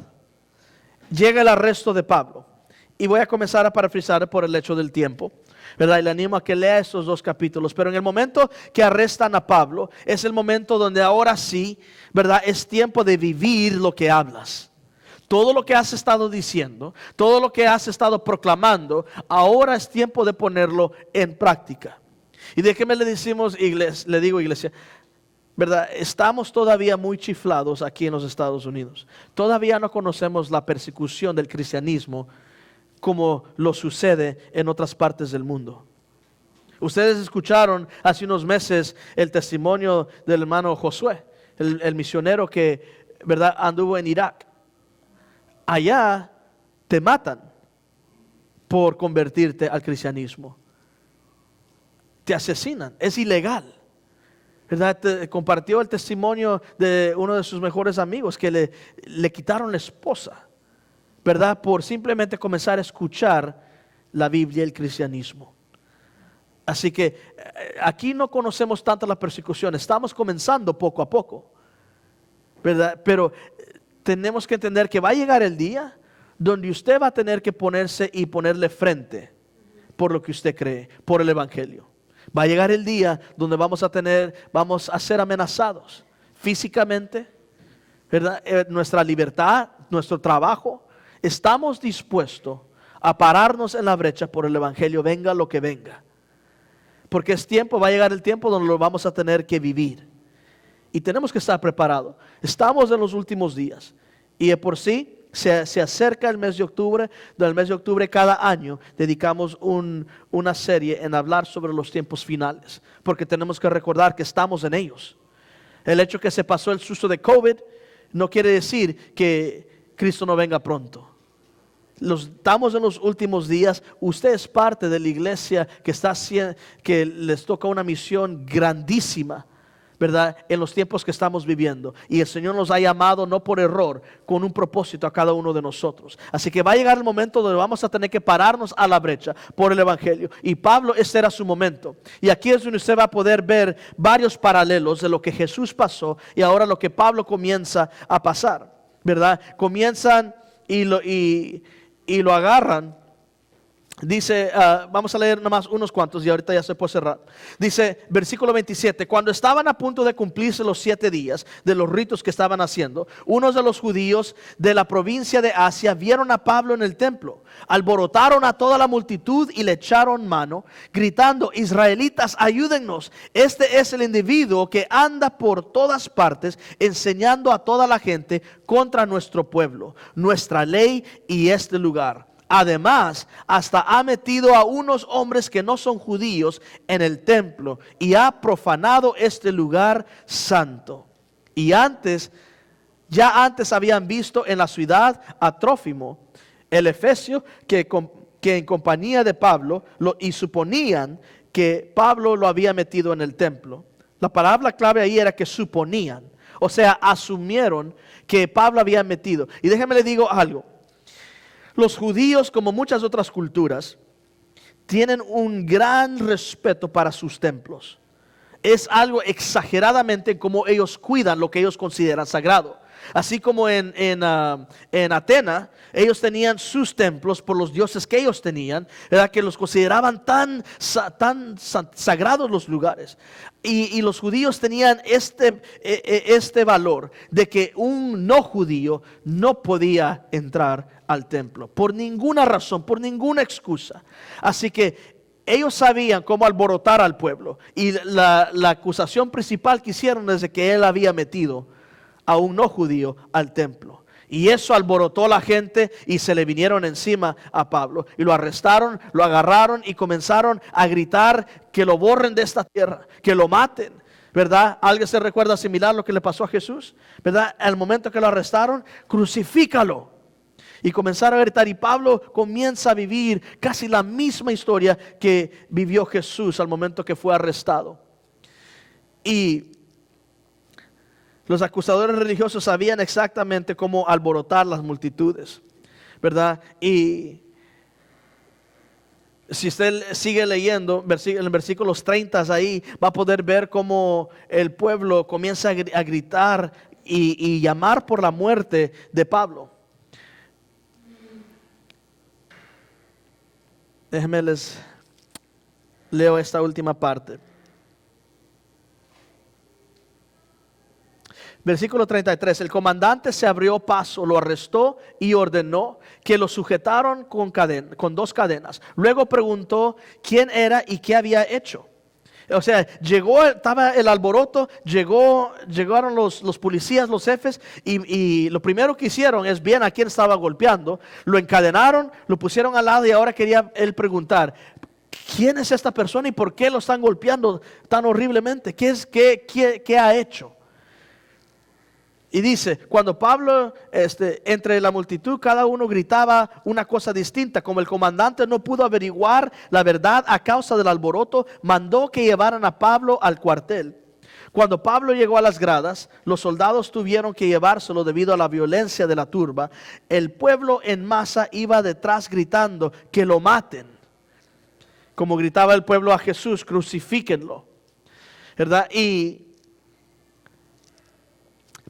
Llega el arresto de Pablo. Y voy a comenzar a parafrasear por el hecho del tiempo, ¿verdad? Y le animo a que lea estos 2 capítulos. Pero en el momento que arrestan a Pablo, es el momento donde ahora sí, ¿verdad?, es tiempo de vivir lo que hablas. todo lo que has estado diciendo, todo lo que has estado proclamando, ahora es tiempo de ponerlo en práctica. Y déjeme le decimos, iglesia, le digo iglesia, ¿verdad? Estamos todavía muy chiflados aquí en los Estados Unidos. Todavía no conocemos la persecución del cristianismo como lo sucede en otras partes del mundo. Ustedes escucharon hace unos meses el testimonio del hermano Josué, el misionero que, ¿verdad?, anduvo en Irak. Allá te matan por convertirte al cristianismo. Te asesinan, es ilegal. ¿Verdad? Compartió el testimonio de uno de sus mejores amigos que le quitaron la esposa, ¿verdad? Por simplemente comenzar a escuchar la Biblia y el cristianismo. Así que aquí no conocemos tanto la persecución, estamos comenzando poco a poco, ¿verdad? Pero tenemos que entender que va a llegar el día donde usted va a tener que ponerse y ponerle frente por lo que usted cree, por el evangelio. Va a llegar el día donde vamos a ser amenazados físicamente, ¿verdad? Nuestra libertad, nuestro trabajo. Estamos dispuestos a pararnos en la brecha por el evangelio, venga lo que venga. Porque va a llegar el tiempo donde lo vamos a tener que vivir. Y tenemos que estar preparados. Estamos en los últimos días. Y de por sí se acerca el mes de octubre. Del mes de octubre cada año dedicamos una serie en hablar sobre los tiempos finales. Porque tenemos que recordar que estamos en ellos. El hecho que se pasó el susto de COVID no quiere decir que Cristo no venga pronto. Estamos en los últimos días. Usted es parte de la iglesia que les toca una misión grandísima, ¿verdad? En los tiempos que estamos viviendo. Y el Señor nos ha llamado no por error, con un propósito a cada uno de nosotros. Así que va a llegar el momento donde vamos a tener que pararnos a la brecha por el evangelio. Y Pablo, ese era su momento. Y aquí es donde usted va a poder ver varios paralelos de lo que Jesús pasó y ahora lo que Pablo comienza a pasar, ¿verdad? Comienzan y lo agarran. Dice, vamos a leer nomás unos cuantos y ahorita ya se puede cerrar. Dice, versículo 27, cuando estaban a punto de cumplirse los 7 días de los ritos que estaban haciendo, unos de los judíos de la provincia de Asia vieron a Pablo en el templo, alborotaron a toda la multitud y le echaron mano, gritando, israelitas, ayúdennos, este es el individuo que anda por todas partes enseñando a toda la gente contra nuestro pueblo, nuestra ley y este lugar. Además, hasta ha metido a unos hombres que no son judíos en el templo y ha profanado este lugar santo. Y ya antes habían visto en la ciudad a Trófimo, el efesio, que en compañía de Pablo, y suponían que Pablo lo había metido en el templo. La palabra clave ahí era que suponían, o sea, asumieron que Pablo había metido. Y déjeme le digo algo. Los judíos, como muchas otras culturas, tienen un gran respeto para sus templos. Es algo exageradamente como ellos cuidan lo que ellos consideran sagrado. Así como en Atenas, ellos tenían sus templos por los dioses que ellos tenían, ¿verdad? Que los consideraban tan sagrados los lugares. Y los judíos tenían este valor de que un no judío no podía entrar al templo por ninguna razón, por ninguna excusa. Así que ellos sabían cómo alborotar al pueblo. Y la acusación principal que hicieron es de que él había metido a un no judío al templo. Y eso alborotó a la gente y se le vinieron encima a Pablo. Y lo arrestaron, lo agarraron y comenzaron a gritar que lo borren de esta tierra, que lo maten. ¿Verdad? ¿Alguien se recuerda similar lo que le pasó a Jesús? ¿Verdad? Al momento que lo arrestaron, crucifícalo. Y comenzaron a gritar, y Pablo comienza a vivir casi la misma historia que vivió Jesús al momento que fue arrestado. Y los acusadores religiosos sabían exactamente cómo alborotar las multitudes, ¿verdad? Y si usted sigue leyendo en versículos 30 ahí, va a poder ver cómo el pueblo comienza a gritar y llamar por la muerte de Pablo. Déjenme les leo esta última parte. Versículo 33, el comandante se abrió paso, lo arrestó y ordenó que lo sujetaron con 2 cadenas. Luego preguntó quién era y qué había hecho. O sea, estaba el alboroto, llegaron los policías, los jefes, y lo primero que hicieron es bien a quién estaba golpeando. Lo encadenaron, lo pusieron al lado y ahora quería él preguntar, ¿quién es esta persona y por qué lo están golpeando tan horriblemente? ¿Qué ha hecho? Y dice, cuando Pablo, entre la multitud, cada uno gritaba una cosa distinta. Como el comandante no pudo averiguar la verdad a causa del alboroto, mandó que llevaran a Pablo al cuartel. Cuando Pablo llegó a las gradas, los soldados tuvieron que llevárselo debido a la violencia de la turba. El pueblo en masa iba detrás gritando que lo maten. Como gritaba el pueblo a Jesús, crucifíquenlo. ¿Verdad? Y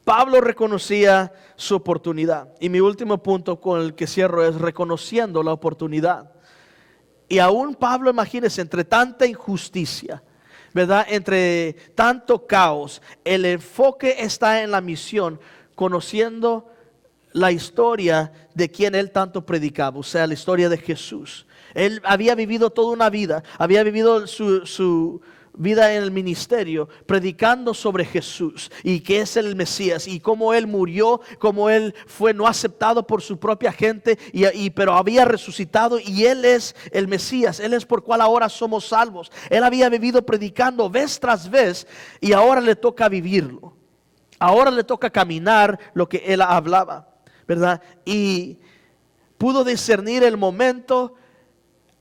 Pablo reconocía su oportunidad. Y mi último punto con el que cierro es reconociendo la oportunidad. Y aún Pablo, imagínense, entre tanta injusticia, ¿verdad? Entre tanto caos, el enfoque está en la misión, conociendo la historia de quien él tanto predicaba, o sea, la historia de Jesús. Él había vivido toda una vida, había vivido su vida en el ministerio, predicando sobre Jesús y que es el Mesías y cómo Él murió, cómo Él fue no aceptado por su propia gente, pero había resucitado y Él es el Mesías, Él es por cual ahora somos salvos. Él había vivido predicando vez tras vez y ahora le toca vivirlo. Ahora le toca caminar lo que Él hablaba, ¿verdad? Y pudo discernir el momento,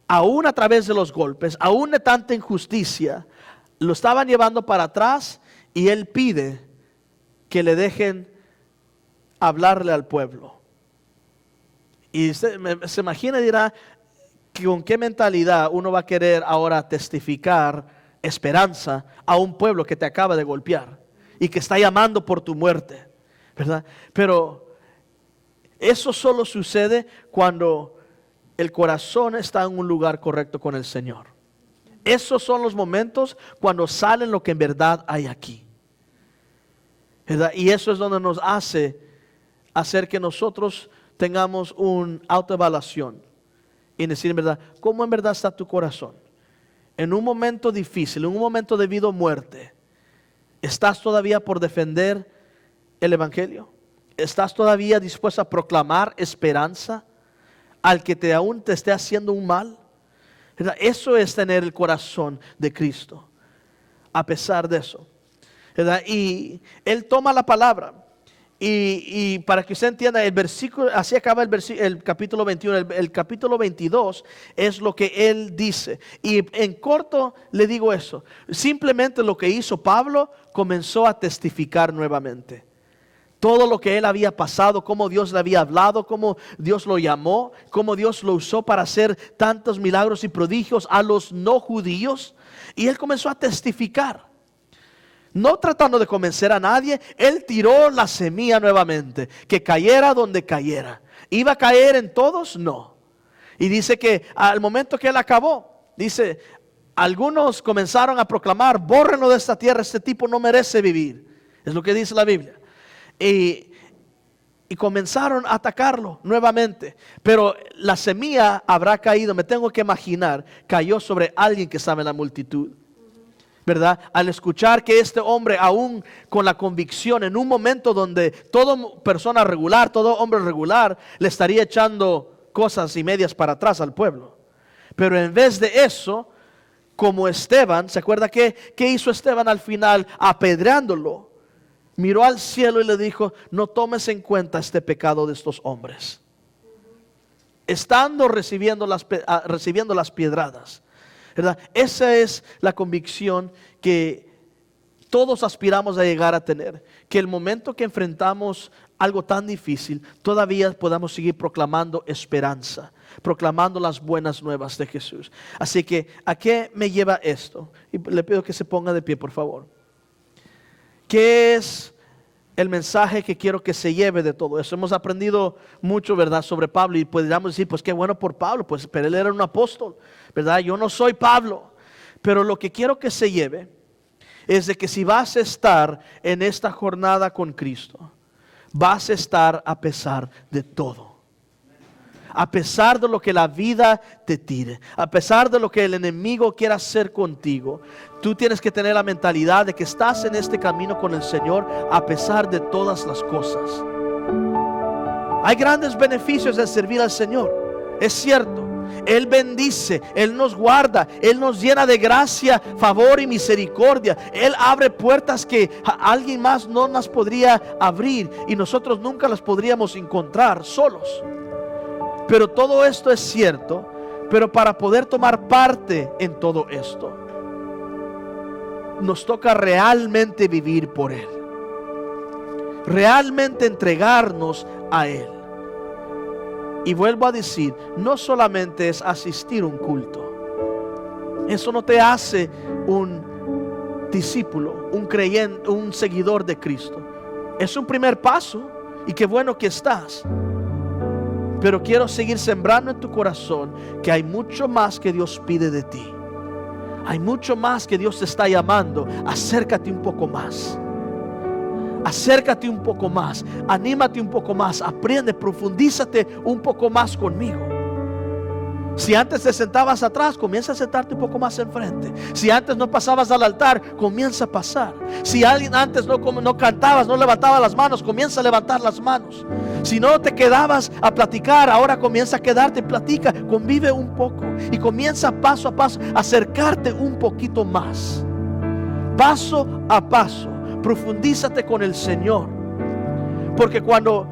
aún a través de los golpes, aún de tanta injusticia. Lo estaban llevando para atrás y él pide que le dejen hablarle al pueblo. Y se imagina y dirá, ¿con qué mentalidad uno va a querer ahora testificar esperanza a un pueblo que te acaba de golpear y que está llamando por tu muerte? ¿Verdad? Pero eso solo sucede cuando el corazón está en un lugar correcto con el Señor. Esos son los momentos cuando salen lo que en verdad hay aquí, ¿verdad? Y eso es donde nos hace hacer que nosotros tengamos una autoevaluación y decir en verdad, ¿cómo en verdad está tu corazón? En un momento difícil, en un momento de vida o muerte, ¿estás todavía por defender el Evangelio? ¿Estás todavía dispuesto a proclamar esperanza al que aún te esté haciendo un mal? ¿Verdad? Eso es tener el corazón de Cristo, a pesar de eso, ¿verdad? Y Él toma la palabra, y para que usted entienda, el versículo, así acaba el capítulo 21, el capítulo 22 es lo que Él dice. Y en corto le digo eso, simplemente lo que hizo Pablo, comenzó a testificar nuevamente. Todo lo que él había pasado, cómo Dios le había hablado, cómo Dios lo llamó, cómo Dios lo usó para hacer tantos milagros y prodigios a los no judíos. Y él comenzó a testificar. No tratando de convencer a nadie, él tiró la semilla nuevamente. Que cayera donde cayera. ¿Iba a caer en todos? No. Y dice que al momento que él acabó, dice, algunos comenzaron a proclamar, bórrenlo de esta tierra, este tipo no merece vivir. Es lo que dice la Biblia. Y comenzaron a atacarlo nuevamente, pero la semilla habrá caído, me tengo que imaginar, cayó sobre alguien que estaba en la multitud, ¿verdad? Al escuchar que este hombre, aún con la convicción, en un momento donde toda persona regular, todo hombre regular, le estaría echando cosas y medias para atrás al pueblo, pero en vez de eso, como Esteban, ¿se acuerda qué hizo Esteban al final? Apedreándolo. Miró al cielo y le dijo, no tomes en cuenta este pecado de estos hombres. Estando recibiendo las piedradas, ¿verdad? Esa es la convicción que todos aspiramos a llegar a tener. Que el momento que enfrentamos algo tan difícil, todavía podamos seguir proclamando esperanza, proclamando las buenas nuevas de Jesús. Así que, ¿a qué me lleva esto? Y le pido que se ponga de pie, por favor. ¿Qué es el mensaje que quiero que se lleve de todo eso? Hemos aprendido mucho, ¿verdad?, sobre Pablo, y podríamos decir, pues qué bueno por Pablo, pues, pero él era un apóstol, ¿verdad? Yo no soy Pablo, pero lo que quiero que se lleve es de que si vas a estar en esta jornada con Cristo, vas a estar a pesar de todo. A pesar de lo que la vida te tire, a pesar de lo que el enemigo quiera hacer contigo, tú tienes que tener la mentalidad de que estás en este camino con el Señor a pesar de todas las cosas. Hay grandes beneficios de servir al Señor, es cierto. Él bendice, Él nos guarda, Él nos llena de gracia, favor y misericordia. Él abre puertas que alguien más no las podría abrir y nosotros nunca las podríamos encontrar solos. Pero todo esto es cierto, pero para poder tomar parte en todo esto, nos toca realmente vivir por Él, realmente entregarnos a Él. Y vuelvo a decir, no solamente es asistir a un culto. Eso no te hace un discípulo, un creyente, un seguidor de Cristo. Es un primer paso y qué bueno que estás. Pero quiero seguir sembrando en tu corazón que hay mucho más que Dios pide de ti. Hay mucho más que Dios te está llamando. Acércate un poco más. Acércate un poco más, anímate un poco más, aprende, profundízate un poco más conmigo. Si antes te sentabas atrás, comienza a sentarte un poco más enfrente. Si antes no pasabas al altar, comienza a pasar. Si alguien antes no cantabas, no levantabas las manos, comienza a levantar las manos. Si no te quedabas a platicar, ahora comienza a quedarte y platica, convive un poco y comienza paso a paso a acercarte un poquito más. Paso a paso. Profundízate con el Señor, porque cuando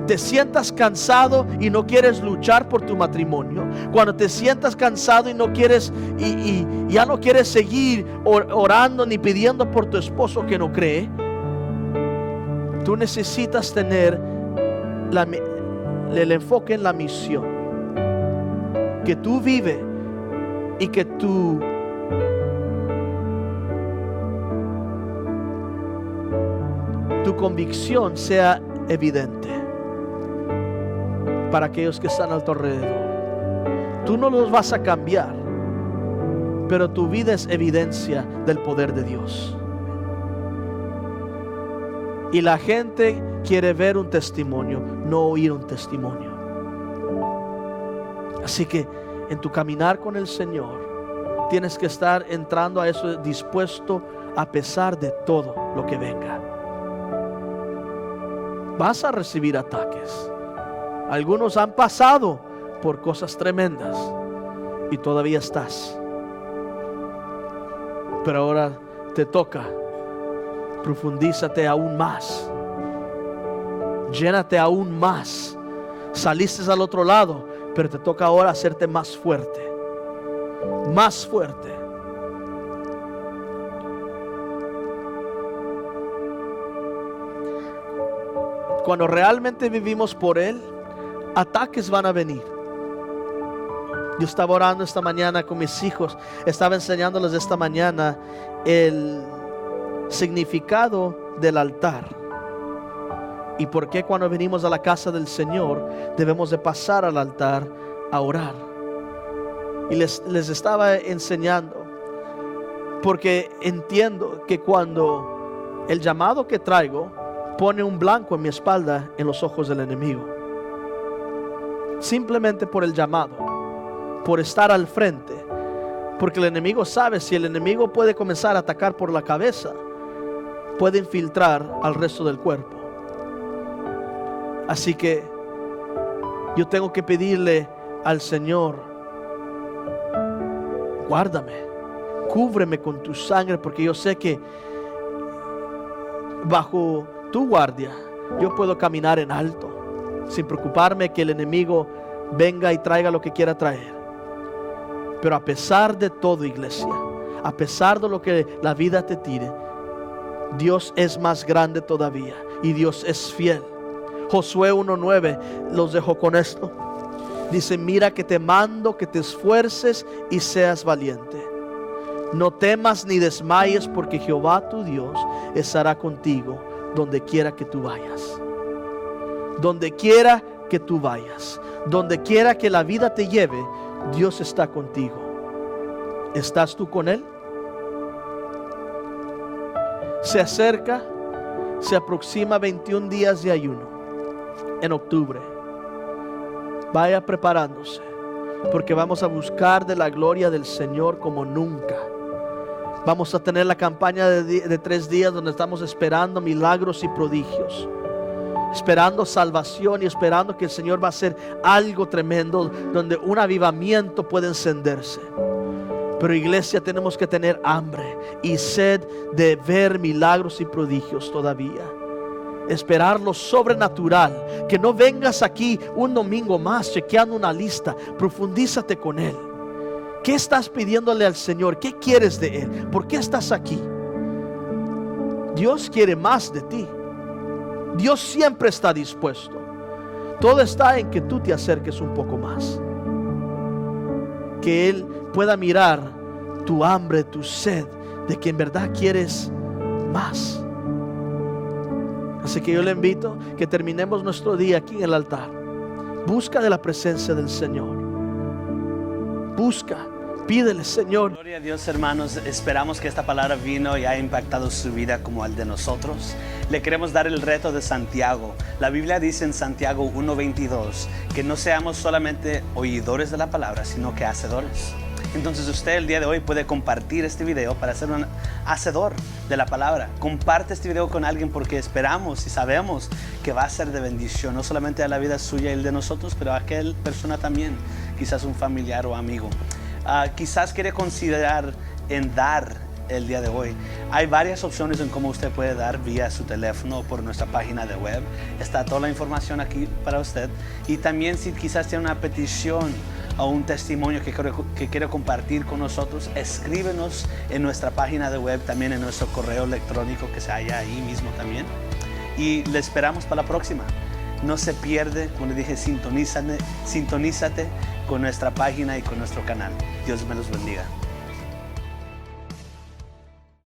te sientas cansado y no quieres luchar por tu matrimonio, cuando te sientas cansado y no quieres y ya no quieres seguir orando ni pidiendo por tu esposo que no cree, tú necesitas tener el enfoque en la misión, que tú vives y que tu convicción sea evidente para aquellos que están a tu alrededor. Tú no los vas a cambiar, pero tu vida es evidencia del poder de Dios. Y la gente quiere ver un testimonio, no oír un testimonio. Así que en tu caminar con el Señor tienes que estar entrando a eso dispuesto a pesar de todo lo que venga. Vas a recibir ataques. Algunos han pasado por cosas tremendas y todavía estás. Pero ahora te toca. Profundízate aún más. Llénate aún más. Saliste al otro lado, pero te toca ahora hacerte más fuerte. Más fuerte. Cuando realmente vivimos por Él, ataques van a venir. Yo estaba orando esta mañana con mis hijos, estaba enseñándoles esta mañana el significado del altar y por qué cuando venimos a la casa del Señor debemos de pasar al altar a orar. Y les estaba enseñando porque entiendo que cuando el llamado que traigo pone un blanco en mi espalda en los ojos del enemigo, simplemente por el llamado, por estar al frente, porque el enemigo sabe, si el enemigo puede comenzar a atacar por la cabeza, puede infiltrar al resto del cuerpo. Así que yo tengo que pedirle al Señor, guárdame, cúbreme con tu sangre, porque yo sé que bajo tu guardia yo puedo caminar en alto, sin preocuparme que el enemigo venga y traiga lo que quiera traer. Pero a pesar de todo, iglesia, a pesar de lo que la vida te tire, Dios es más grande todavía y Dios es fiel. Josué 1:9 los dejo con esto. Dice: mira que te mando que te esfuerces y seas valiente. No temas ni desmayes, porque Jehová tu Dios estará contigo donde quiera que tú vayas. Donde quiera que tú vayas, donde quiera que la vida te lleve, Dios está contigo. ¿Estás tú con Él? Se acerca, se aproxima 21 días de ayuno en octubre. Vaya preparándose, porque vamos a buscar de la gloria del Señor como nunca. Vamos a tener la campaña de 3 días donde estamos esperando milagros y prodigios, esperando salvación y esperando que el Señor va a hacer algo tremendo, donde un avivamiento puede encenderse. Pero iglesia, tenemos que tener hambre y sed de ver milagros y prodigios todavía. Esperar lo sobrenatural. Que no vengas aquí un domingo más chequeando una lista. Profundízate con Él. ¿Qué estás pidiéndole al Señor? ¿Qué quieres de Él? ¿Por qué estás aquí? Dios quiere más de ti. Dios siempre está dispuesto. Todo está en que tú te acerques un poco más. Que Él pueda mirar tu hambre, tu sed, de que en verdad quieres más. Así que yo le invito que terminemos nuestro día aquí en el altar. Busca de la presencia del Señor. Busca, pídele, Señor.
Gloria a Dios, hermanos. Esperamos que esta palabra vino y ha impactado su vida como el de nosotros. Le queremos dar el reto de Santiago. La Biblia dice en Santiago 1:22 que no seamos solamente oidores de la palabra, sino que hacedores. Entonces usted el día de hoy puede compartir este video para ser un hacedor de la palabra. Comparte este video con alguien, porque esperamos y sabemos que va a ser de bendición, no solamente a la vida suya y el de nosotros, pero a aquella persona también, quizás un familiar o amigo. Quizás quiere considerar en dar el día de hoy. Hay varias opciones en cómo usted puede dar vía su teléfono o por nuestra página de web. Está toda la información aquí para usted. Y también si quizás tiene una petición o un testimonio que quiere compartir con nosotros, escríbenos en nuestra página de web, también en nuestro correo electrónico que se halla ahí mismo también. Y le esperamos para la próxima. No se pierde, como le dije, sintonízate con nuestra página y con nuestro canal. Dios me los bendiga.